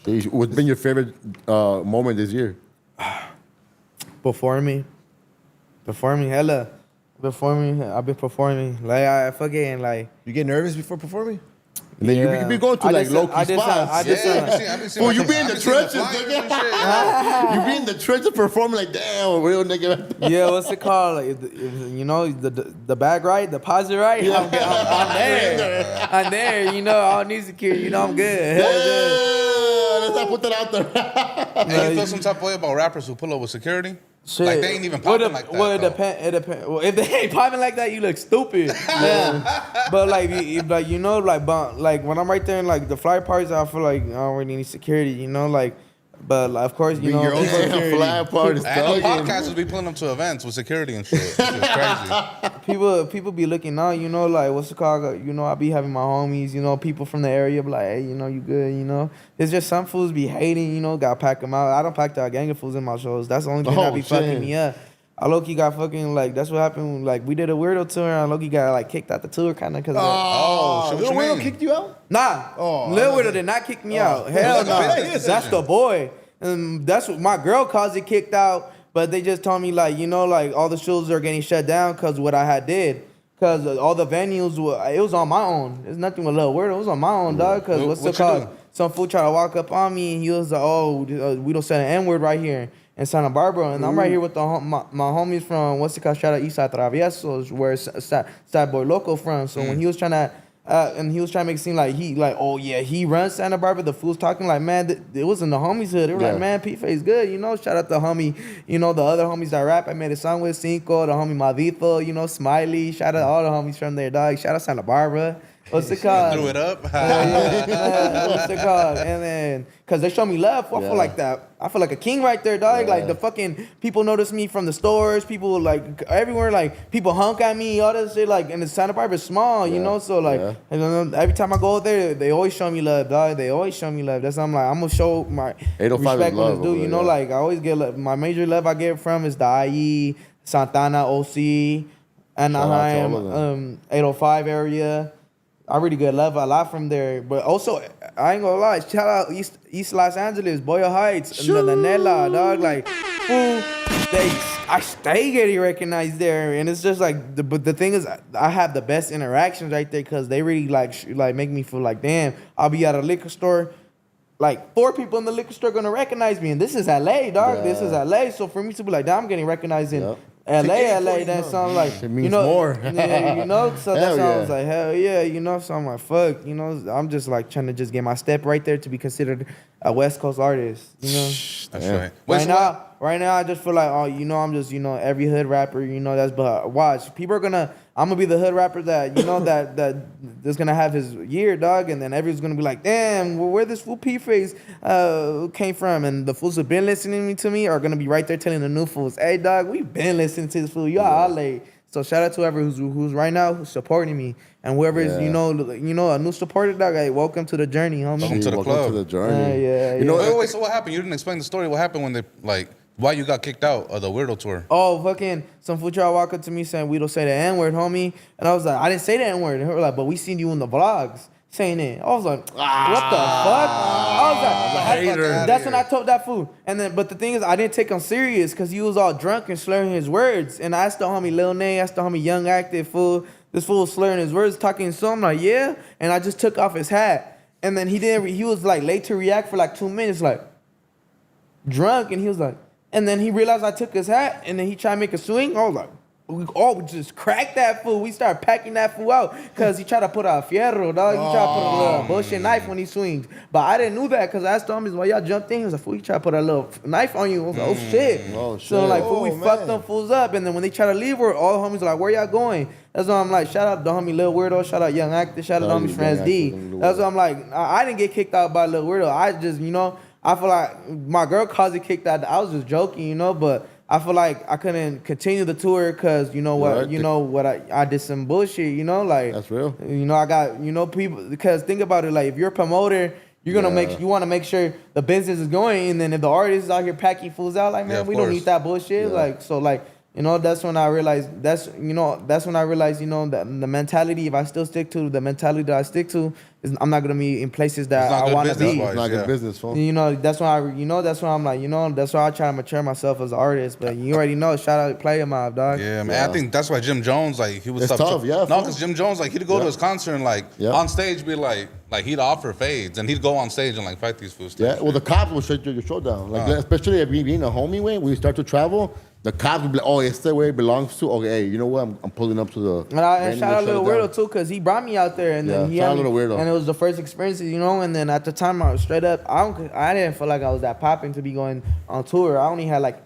What's been your favorite moment this year? Performing, hella. Performing, I've been performing. Like, I fucking, like... You get nervous before performing? And then you be going to like low key spots. I've been seeing Well, you like be in the I've been seeing trenches, flyers and shit. You be in the trenches performing like, damn, a real nigga. Yeah, what's it called? Like, you know, the bag right, the deposit right. Yeah. I'm there. I'm there. You know, I don't need security. You know, I'm good. Yeah, let's not put that out there. And you feel some type of way about rappers who pull up with security? Shit. Like they ain't even popping like that. Well, it depends. Well, if they ain't popping like that, you look stupid. Yeah. But like you know, like when I'm right there in like the fly parties, I feel like I don't really need security. You know, like. But like, of course, you know, your own fly parties. And the podcasters be pulling them to events with security and shit. It's crazy. People be looking out, you know, like what's it called? You know, I be having my homies, you know, people from the area be like, hey, you know, you good, you know. It's just some fools be hating, you know, gotta pack them out. I don't pack that gang of fools in my shows. That's the only thing that be fucking me up. I low-key got fucking, like, that's what happened. Like, we did a Weirdo tour, and I low-key got, like, kicked out the tour, kind of, because... shit, Lil Weirdo kicked you out? Nah. Lil Weirdo did not kick me out. Hell no. That's the boy. And that's what my girl calls it kicked out, but they just told me, like, you know, like, all the shows are getting shut down because what I had did. Because all the venues, it was on my own. There's nothing with Lil Weirdo. It was on my own, dog, because what's it called? Some fool tried to walk up on me, and he was like, oh, we don't say the N-word right here in Santa Barbara, and I'm right here with my homies from, what's it called, shout out Eastside Traviesos, where Sad Boy Loco from. So when he was trying to, and he was trying to make it seem like oh yeah, he runs Santa Barbara, the fool's talking like, man, it was in the homies hood. They were like, man, P-Face good, you know, shout out the homie, you know, the other homies that rap, I made a song with Cinco, the homie Maldito, you know, Smiley, shout out all the homies from there, dog, shout out Santa Barbara. What's it called? Threw it up. What's it called? And then, cause they show me love, I feel like that. I feel like a king right there, dog. Like the fucking people notice me from the stores. People like everywhere. Like people honk at me, all that shit. Like, and the Santa Barbara's small, you know. So like, every time I go there, they always show me love, dog. They always show me love. That's why I'm like, I'm gonna show my 805 respect is on love, this dude. You know, like I always get love. My major love I get from is the IE, Santana, OC, Anaheim, 805 area. I really get love a lot from there, but also I ain't gonna lie. Shout out East Los Angeles, Boyle Heights, the Nella, dog. Like, fool, I stay getting recognized there, and it's just like, but the thing is, I have the best interactions right there because they really like make me feel like, damn, I'll be at a liquor store. Like 4 people in the liquor store gonna recognize me, and this is LA, dog. This is LA. So for me to be like, damn, I'm getting recognized in LA, that sounds like, it means you know, more. Yeah, you know, so that sounds like, hell yeah, you know, so I'm like, fuck, you know, I'm just like trying to just get my step right there to be considered a West Coast artist, you know. That's right. Right now, I just feel like, oh, you know, I'm just, you know, every hood rapper, you know, but watch, people are I'm gonna be the hood rapper that, you know, that's gonna have his year, dog, and then everyone's gonna be like, damn, where this fool P-Face came from, and the fools who've been listening to me are gonna be right there telling the new fools, hey, dog, we've been listening to this fool, y'all late. So shout out to whoever who's right now supporting me, and whoever is, you know, a new supporter, dog, hey, welcome to the journey, homie. Welcome to the club. Welcome to the journey. You know, Wait, so what happened? You didn't explain the story. What happened when they, like, why you got kicked out of the Weirdo tour? Oh, fucking, some fool tried to walk up to me saying, we don't say the N-word, homie. And I was like, I didn't say the N-word. And they were like, but we seen you in the vlogs saying it. I was like, what the fuck? I was like, that's when I told that fool. And then, but the thing is, I didn't take him serious because he was all drunk and slurring his words. And I asked the homie Lil Nay, I asked the homie Young Active, fool. This fool was slurring his words, talking so I'm like, yeah. And I just took off his hat. And then he was like late to react for like 2 minutes, like drunk. And he was like, and then he realized I took his hat, and then he tried to make a swing. I was like, we just cracked that fool. We started packing that fool out because he tried to put a fierro, dog. He tried to put a little bullshit knife when he swings. But I didn't know that because I asked him, why y'all jumped in? He was like, fool, he tried to put a little knife on you. I was like, oh, shit. So, like, fool, we fucked them fools up. And then when they try to leave, all the homies are like, where y'all going? That's why I'm like, shout out the homie Lil Weirdo, shout out Young Actor, shout out the homie Friends D. That's why I'm like, I didn't get kicked out by Lil Weirdo. I just, you know, I feel like my girl calls it kicked out. I was just joking, you know, but I feel like I couldn't continue the tour because I did some bullshit, you know, like that's real. You know, I got, you know, people, because think about it, like if you're a promoter, you're gonna you want to make sure the business is going, and then if the artist is out here packing fools out, like, man, we don't need that bullshit, like, so like You know, that's when I realized. That's when I realized. You know, that the mentality. If I still stick to the mentality that I stick to, is I'm not gonna be in places that It's not I good want to be. business-wise. It's not Yeah. good business, fool. You know, that's why that's why I'm like, that's why I try to mature myself as an artist. But you already know, shout out Player Mob, dog. Yeah, man. Yeah. I think that's why Jim Jones, like, he was It's tough, yeah, No, fool. because Jim Jones, like, he'd go to his concert and, like, Yeah. on stage be like he'd offer fades, and he'd go on stage and, like, fight these fools. Yeah, well, the cops will shut your show down. Like, especially if we being a homie way, when we start to travel, the cops will be like, oh, it's the way it belongs to. Okay, hey, you know what? I'm pulling up to the. And shout out Shut it Little down. Weirdo too, cause he brought me out there, and then he shout had out me, Lil Weirdo. and it was the first experiences, And then at the time, I was straight up. I didn't feel like I was that popping to be going on tour. I only had like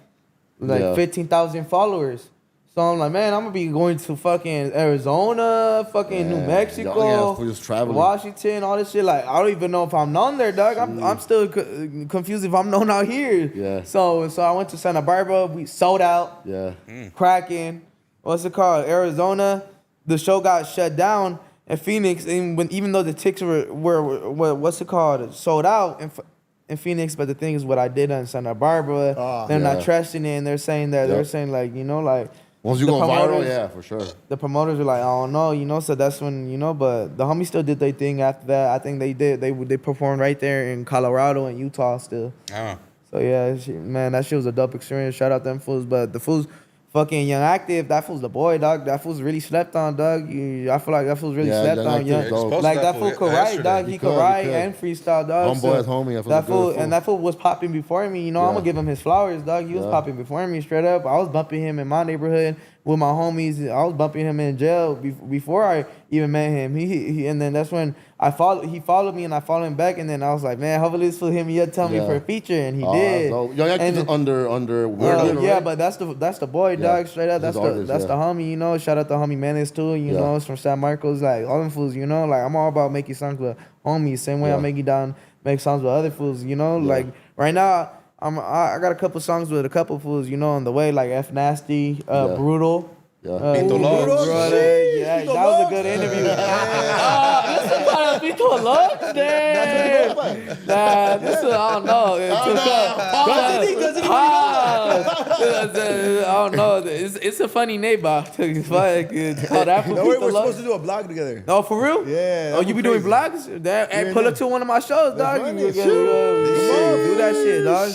Yeah. 15,000 followers. So I'm like, man, I'm gonna be going to fucking Arizona, fucking New Yeah. Mexico, Yeah, for just traveling. Washington, all this shit. Like, I don't even know if I'm known there, dog. I'm still confused if I'm known out here. Yeah. So I went to Santa Barbara. We sold out. Yeah. Cracking. What's it called? Arizona. The show got shut down. In Phoenix, even though the tickets were what's it called, sold out in Phoenix, but the thing is, what I did in Santa Barbara, they're not Yeah. trusting it, and they're saying that Yep. like like. Once you the go viral, promoters- yeah, for sure. The promoters were like, I don't know, so that's when, but the homies still did their thing after that. I think they did. They performed right there in Colorado and Utah still. Yeah. So yeah, man, that shit was a dope experience. Shout out them fools, but the fools, fucking Young Active, that fool's the boy, dog. That fool's really slept on, dog. I feel like that fool's really Yeah, slept Young on. Active Young, is dope. Exposed like to that that fool fool could write, yesterday. dog. He could write and freestyle, dog. Homeboy is homie. That fool's a That good fool, fool. and that fool was popping before me. I'm gonna give him his flowers, dog. He was popping before me, straight up. I was bumping him in my neighborhood with my homies. I was bumping him in jail before I even met him. He and then that's when he followed me and I followed him back, and then I was like, man, hopefully this fool hit me up, tell me for a feature, and he did. So Young Active is under Weirdo, Yeah, right? but that's the boy, dog. Straight up, He's that's the artist, that's the homie. Shout out to homie Menace too. It's from San Marcos. Like all them fools, like I'm all about making songs with homies. Same way I make songs with other fools. Like right now. I got a couple songs with a couple fools, on the way, like F Nasty, Brutal. Yeah. Pito Lux. Yeah, that was a good interview. Listen, para Pito Lux, damn. Nah, this is, I don't know. I don't know. It's a funny name, but it's called Afro No, we're Pito supposed Lux. to do a blog together. No, for real? Yeah, Oh, you be doing vlogs? Hey, pull up to one of my shows, dog. funny. You do that shit, dog.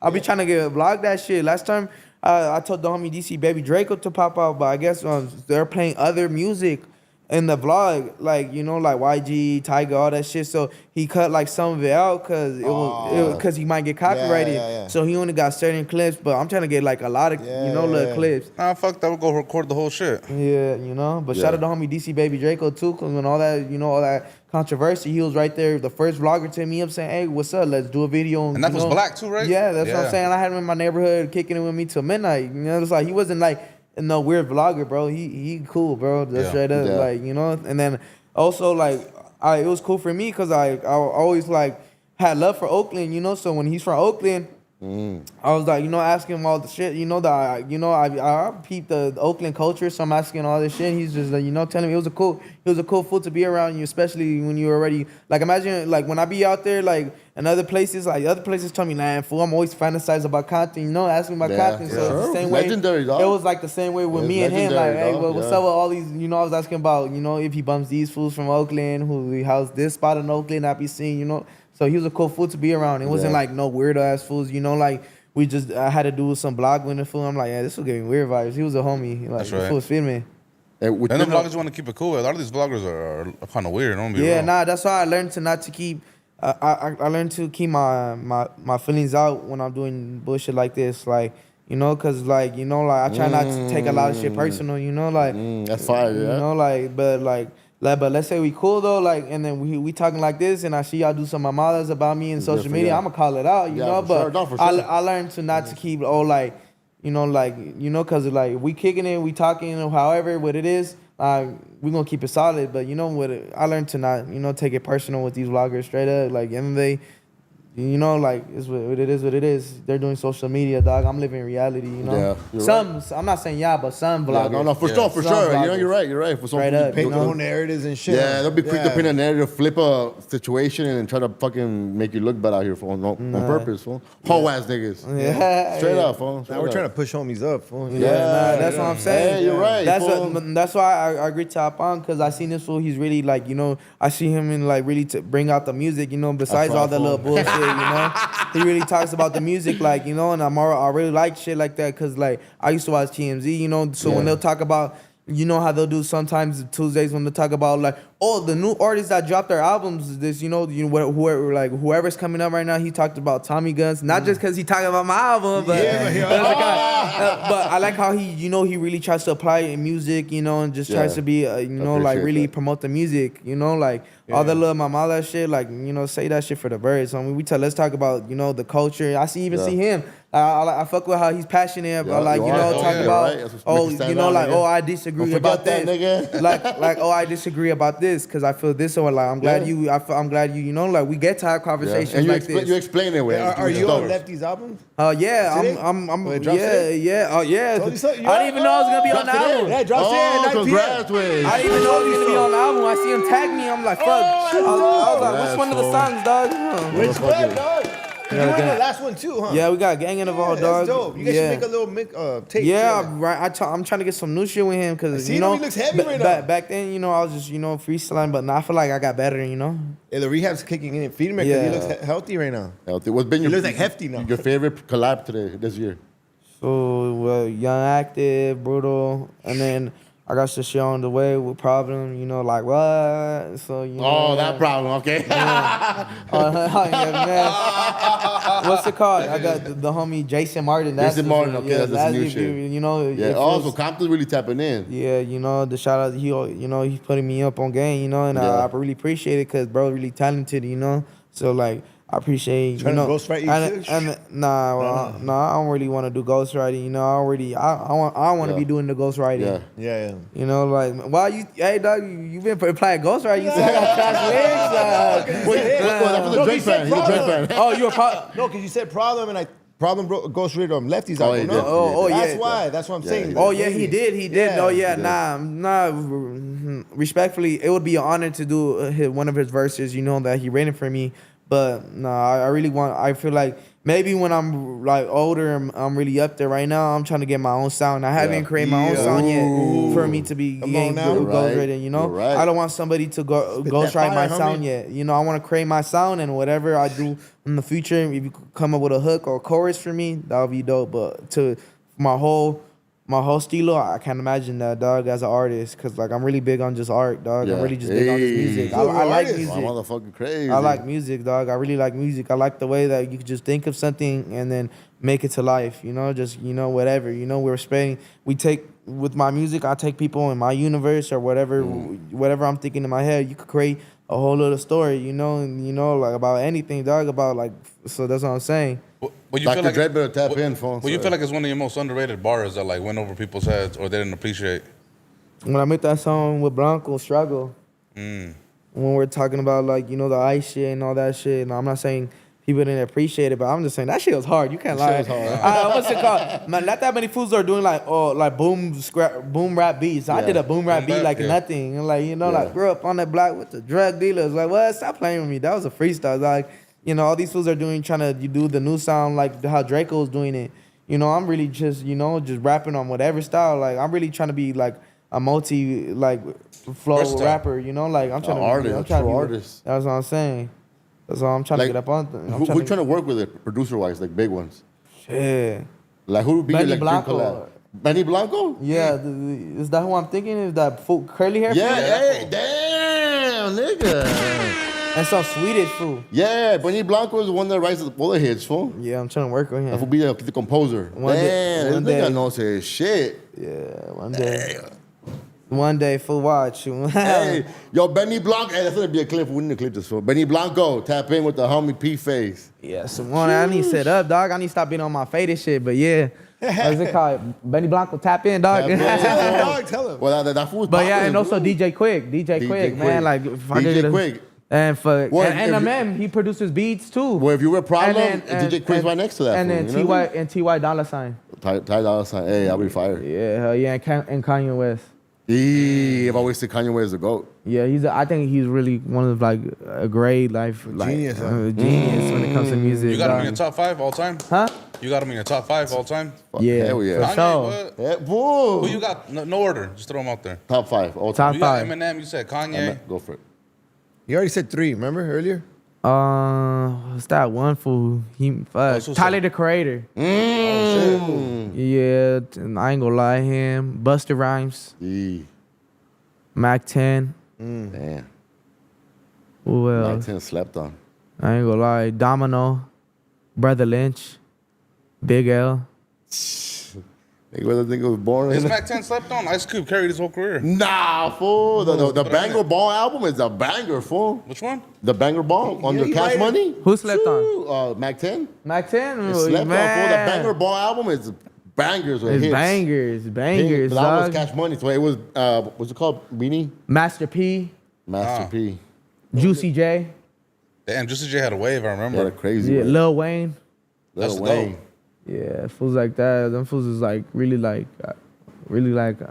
I'll be trying to vlog that shit. Last time, I told the homie DC Baby Draco to pop out, but I guess they're playing other music in the vlog, like like YG, Tiger, all that shit. So he cut like some of it out because he might get copyrighted. yeah. So he only got certain clips, but I'm trying to get like a lot of little clips. Nah, fuck that. We'll go record the whole shit. Yeah, But shout out to homie DC Baby Draco too, cause when all that all that controversy, he was right there, the first vlogger to me up saying, "Hey, what's up? Let's do a video." And that was black too, right? Yeah, that's what I'm saying. I had him in my neighborhood kicking it with me till midnight. It's like he wasn't like no weird vlogger, bro. He cool, bro. That's straight up, like And then also like, it was cool for me because I always like had love for Oakland, So when he's from Oakland, I was like, asking him all the shit, that I peeped the Oakland culture, so I'm asking all this shit. He's just like, telling me it was a cool fool to be around you, especially when you're already like, imagine like when I be out there like in other places, like other places tell me, nah, fool, I'm always fantasizing about content, asking about content. So it's the same Legendary, way. dog. It was like the same way with It's me and him. Like, legendary, hey, dog. well, what's up with all these? I was asking about, if he bumps these fools from Oakland, who how's this spot in Oakland I be seeing, So he was a cool fool to be around. It wasn't like no weirdo ass fools, like. I had to do some blog with the fool. I'm like, yeah, this was giving weird vibes. He was a homie. Like, That's the right. fool was feeling me. And And the vloggers want to keep it cool. A lot of these vloggers are kind of weird. Don't be Yeah, real. nah, that's why I learned to not to keep. I learned to keep my feelings out when I'm doing bullshit like this, like cause like I try not to take a lot of shit personal, like that's fire, yeah. But let's say we cool though, like, and then we talking like this, and I see y'all do some mamadas about me in social media. yeah. I'ma call it out, Yeah, for but sure. No, for I sure. learned to not to keep cause like we kicking it, we talking, however what it is. We gonna keep it solid, but I learned to not, take it personal with these vloggers straight up. Like, and You know, like it's what it is. What it is. They're doing social media, dog. I'm living reality. You know. Yeah, you're some. I'm not saying but some vloggers. Yeah, no, for sure, for Some sure. You know, vloggers. you're right. You're right. For some Straight people, up, Paint you their know? own narratives and shit. yeah, they'll be quick to Yeah. paint a narrative, flip a situation, and try to fucking make you look bad out here, fool. No, on purpose, fool. Whole ass niggas. Yeah, Straight yeah. up, fool. Now we're trying to push homies up, fool. Yeah, nah, that's what I'm saying. Hey, you're right, That's why I agree to hop on, because I seen this fool. He's really like, you know, I see him in like really to bring out the music, you know, besides all the little bullshit, you know. He really talks about the music, like, you know, and I really like shit like that, because like I used to watch TMZ, you know, so when they'll talk about, you know how they'll do sometimes Tuesdays when they talk about like, oh, the new artists that dropped their albums, this, you know, whoever, like whoever's coming up right now. He talked about Tommy Guns, not just because he talking about my album, but but I like how he, you know, he really tries to apply it in music, you know, and just tries to be, you know, like really promote the music, you know, like all the little mama that shit, like, you know, say that shit for the birds. I mean, let's talk about, you know, the culture. I see him. I fuck with how he's passionate about, like, you know, talk about, oh, you know, like, oh, I disagree about this. Like, oh, I disagree about this because I feel this, or like, I'm glad you, you know, like, we get to have conversations and like this. You explain it, way. Are you on Lefty's album? Yeah, Today? I'm, It drops today? yeah, oh, yeah. Told you so? I didn't even know I was gonna be on the album. Yeah, it drops today at 9 p.m. Congrats, way. I didn't even know he was gonna be on the album. I see him tag me. I'm like, fuck. I was like, which one of the songs, dog? Which one, dog? You were in the last one too, huh? Yeah, we got Gang Involved, dog. That's dope. You guys should make a little tape. Yeah, right. I'm trying to get some new shit with him because, you know, he looks heavy right now. Back then, you know, I was just, you know, freestyling, but now I feel like I got better, you know. Yeah, the rehab's kicking in. Feed him because he looks healthy right now. Healthy. What's been He looks like hefty now. Your favorite collab today, this year? So, Young Active, Brutal, and then I got some shit on the way with Problem, you know, like what? So, you know. Oh, that problem, okay. Yeah, man. What's it called? I got the homie Jason Martin. Jason Martin, okay, that's new shit. You know. Yeah, also Compton's really tapping in. Yeah, you know, the shout out, you know, he's putting me up on game, you know, and I really appreciate it because bro really talented, you know. So like I appreciate, Trying you know, to ghostwrite you and nah, I don't really want to do ghostwriting. You know, I want to be doing the ghostwriting. Yeah. You know, like why you? Hey, dog, you been applying ghostwriting? You said I got trash legs. Wait, that's a Drake fan. He's a Drake fan. Oh, you a No, because you said Problem and Problem Ghost Radio on Lefty's album. he No? did. Oh, yeah. That's why. That's what I'm saying. Oh yeah, he did. Yeah. Oh yeah, nah. Respectfully, it would be an honor to do one of his verses. You know that he written for me, but nah, I really want. I feel like maybe when I'm like older, I'm really up there. Right now, I'm trying to get my own sound. I haven't created my own sound yet for me to be ghostwritten. You know, I don't want somebody to ghostwrite my sound yet. You know, I want to create my sound, and whatever I do in the future, if you could come up with a hook or a chorus for me, that would be dope. But to my whole stilo, I can't imagine that, dog, as an artist, because like I'm really big on just art, dog. I'm really just big on this music. I like music. I'm motherfucking crazy. I like music, dog. I really like music. I like the way that you could just think of something and then make it to life, you know, just, you know, whatever. You know, with my music, I take people in my universe or whatever I'm thinking in my head. You could create a whole little story, you know, and, you know, like about anything, dog, about like, so that's what I'm saying. But you Dr. feel like Dre better tap in, phone. Well, you feel like it's one of your most underrated bars that like went over people's heads or they didn't appreciate. When I made that song with Blanco, Struggle, when we're talking about like, you know, the ice shit and all that shit, and I'm not saying people didn't appreciate it, but I'm just saying that shit was hard. You can't lie. Shit was hard. What's it called? Man, not that many fools are doing like boom rap beats. I did a boom rap beat like nothing, and like, you know, like grew up on that block with the drug dealers. Like, what? Stop playing with me. That was a freestyle. Like, you know, all these fools are trying to do the new sound like how Draco's doing it. You know, I'm really just, you know, just rapping on whatever style. Like, I'm really trying to be like a flow rapper. You know, like I'm trying artist. That's what I'm saying. That's all I'm trying to get up on. Who trying to work with it, producer-wise, like big ones? Yeah. Like who would be Benny your like Blanco. collab? Benny Blanco? Yeah, is that who I'm thinking? Is that curly hair? Yeah, fool? hey, damn, nigga. And some Swedish fool. Yeah, Benny Blanco is the one that writes the bullet hits, fool. Yeah, I'm trying to work with him. That would be the composer. One day- Damn, this nigga knows his shit. Yeah, one day. One day, full watch. Hey, yo, Benny Blanco. Hey, that's gonna be a clip. We need to clip this for Benny Blanco. Tap in with the homie P face. Yeah, so one I need to set up, dog. I need to stop being on my faded shit, but yeah. What's it called? Benny Blanco, tap in, dog. Tap in. Tell him, dog. Tell him. Well, that fool's But yeah, popping, and also bro. DJ Quick, man. Like, if I could DJ get a- Quick. And for Well, and if you- Eminem, he produces beats too. Well, if you were Problem, And DJ Quik's right next to that. And fool, then you know what I mean? Ty Dolla $ign. Ty Dolla $ign. Hey, I'll be fired. Yeah, hell yeah, and Kanye West. I've always said Kanye West is the GOAT. Yeah, I think he's really one of like a great life Genius, huh? genius when it comes to music. You got him in dog. your top 5 all time? Huh? You got him in your top 5 all time? Yeah, Hell yeah. for Kanye, sure. what? Yeah, whoa. Who you got? No order. Just throw them out there. Top 5. All Top time. You got 5. Eminem. You said Kanye. Go for it. You already said 3, remember earlier? What's that one fool? so Tyler sad. the Creator. Mm. Yeah, and I ain't gonna lie, him. Busta Rhymes, Yeah. Mac 10. Damn. Who else? 19 slept on. I ain't gonna lie, Domino, Brother Lynch, Big L. Nigga, whether nigga was born Is in. Mac 10 slept on? Ice Cube carried his whole career. Nah, fool. The Put it on Banger there. Ball album is a banger, fool. Which one? The Banger Ball on the you Cash right. Money. Who slept on? Mac 10. Mac 10? It slept on, fool. The Man. Banger Ball album is bangers with It's hits. bangers, Hits. bangers, But that was dog. Cash Money. So it was, what's it called? Beanie? Master P, Master P. Juicy J, Damn, Juicy J had a wave, I What a remember. crazy yeah, way. Lil Wayne. Lil That's Wayne. dope. Yeah, fools like that. Them fools is like really like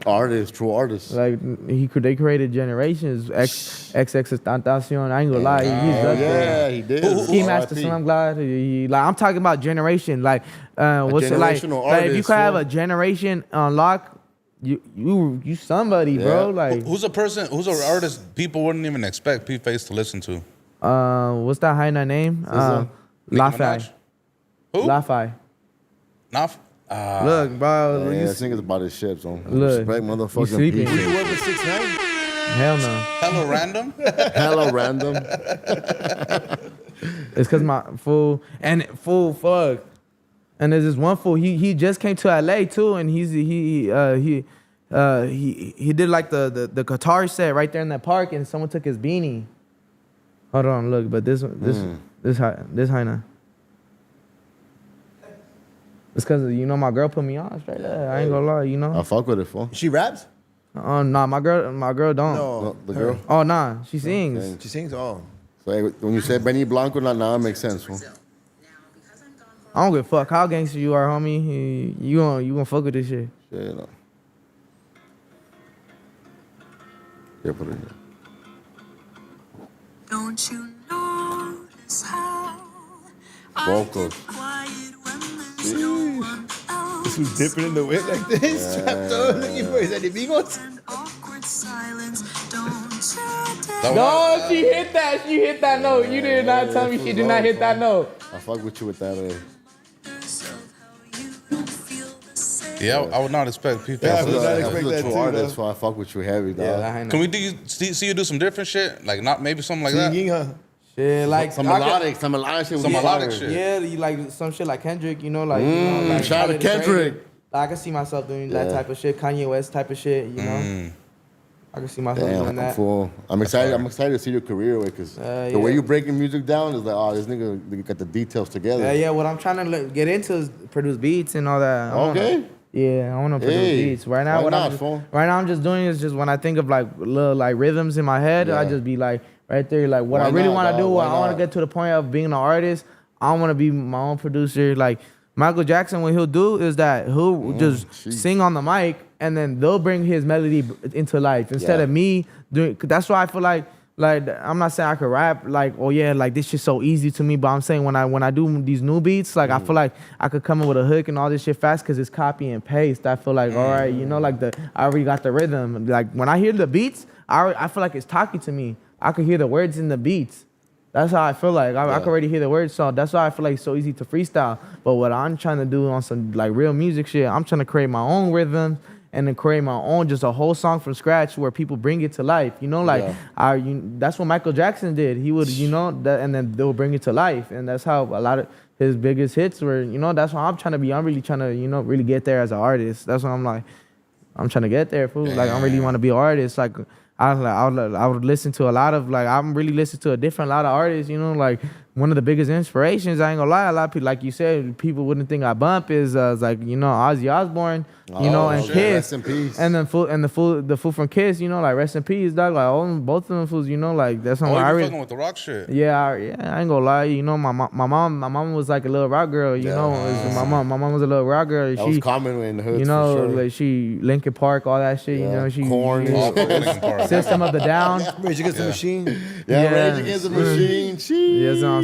Artist, true artist. they created generations. XXXTentacion. I ain't gonna lie, he's up there. Yeah, he did. Ski Master RIP. Slim Glide. I'm talking about generation. Like, what's it like? generational Like, if you artist, could have fool. a generation on lock, you somebody, bro. Yeah. Like, Who's an artist people wouldn't even expect P-Face to listen to? what's that high name? SZA? Nicki Lafi. Minaj? Who? Lafi. Naf? Look, bro. Yeah, you this nigga's about his shit, so Look, respect you motherfucking sleeping. people. You work with 6ix9ine? Hell no. Hello, random? Hella random. It's cause my fool fuck. And there's this one fool. He just came to LA too, and he did like the guitar set right there in that park, and someone took his beanie. Hold on, look, but this high now. It's cause my girl put me on straight up. I ain't gonna lie, I fuck with it, fool. She raps? Oh nah, my girl don't. No. The girl. Oh nah, she sings. She sings? Oh. So hey, when you said Benny Blanco, now it makes sense, fool. I don't give a fuck how gangster you are, homie. You gonna fuck with this shit. Shit, no. Yeah, put it in. Don't you notice how Vocals. quiet when there's no one else Who's dipping in the whip like this? Trapped up looking for his enemigos? and awkward silence? Don't you That No, one- she hit that note. You did not tell me she did not hit that note. I fuck with you with that. yourself how you don't feel the same? Yeah, I would not expect P-Face Yeah, I to would listen not to expect that. that true too, artist, though. so I fuck with you heavy, dog. Yeah, Can we see you do some different shit? Like not maybe something like that? Singing, huh? Shit, like Some I could- melodic shit. Some we melodic fire. shit. Yeah, you like some shit like Kendrick, like shout out to Tyler, the Creator. Kendrick. Like, I can see myself doing that Yeah. type of shit, Kanye West type of shit, I can see myself doing Damn, I'm that. full. I'm excited. I'm excited to see your career because the way yeah. you breaking music down is like, oh, this nigga got the details together. Yeah, what I'm trying to get into is produce beats and all that. I wanna- Okay. Yeah, I want to produce Hey, beats. Right now, why what not, I'm just, fool? right now I'm just doing is just when I think of like little like rhythms in my head, I Yeah. just be like right there, like what Why I really not, want to dog? do. Why I want to not? get to the point of being an artist. I want to be my own producer. Like Michael Jackson, what he'll do is that he'll just sheesh. sing on the mic, and then they'll bring his melody into life instead Yeah. of me doing. That's why I feel like I'm not saying I could rap like, oh yeah, like this shit's so easy to me, but I'm saying when I do these new beats, like I feel like I could come up with a hook and all this shit fast because it's copy and paste. I feel like all right, like I already got the rhythm. Like when I hear the beats, I feel like it's talking to me. I could hear the words in the beats. That's how I feel like. I can already hear the words, so that's why I feel like it's so easy to freestyle. But what I'm trying to do on some like real music shit, I'm trying to create my own rhythm and then create my own, just a whole song from scratch where people bring it to life. That's what Michael Jackson did. He would, and then they'll bring it to life, and that's how a lot of his biggest hits were. That's what I'm trying to be. I'm really trying to, really get there as an artist. That's what I'm like. I'm trying to get there, fool. Like I really want to be an artist. Like I would listen to a lot of I'm really listening to a different lot of artists. Like one of the biggest inspirations, I ain't gonna lie, a lot of people, like you said, people wouldn't think I bump is like, you know, Ozzy Osbourne, you know, and shit. Kiss. Rest in peace. And then the fool from Kiss, you know, like rest in peace, dog. Like both of them fools, you know, like that's something Oh, I you really. fucking with the rock shit. Yeah, I ain't gonna lie. You know, my mom was like a little rock girl. You know, my mom was a little rock girl. That was common in the hood. you know, for sure. like she Linkin Park, all that shit. You Yeah. know, she Korn. Oh, fucking Linkin Park. System of the Down. Rage Against the Machine. Yeah, Yeah. Rage Against the Machine. You know what I'm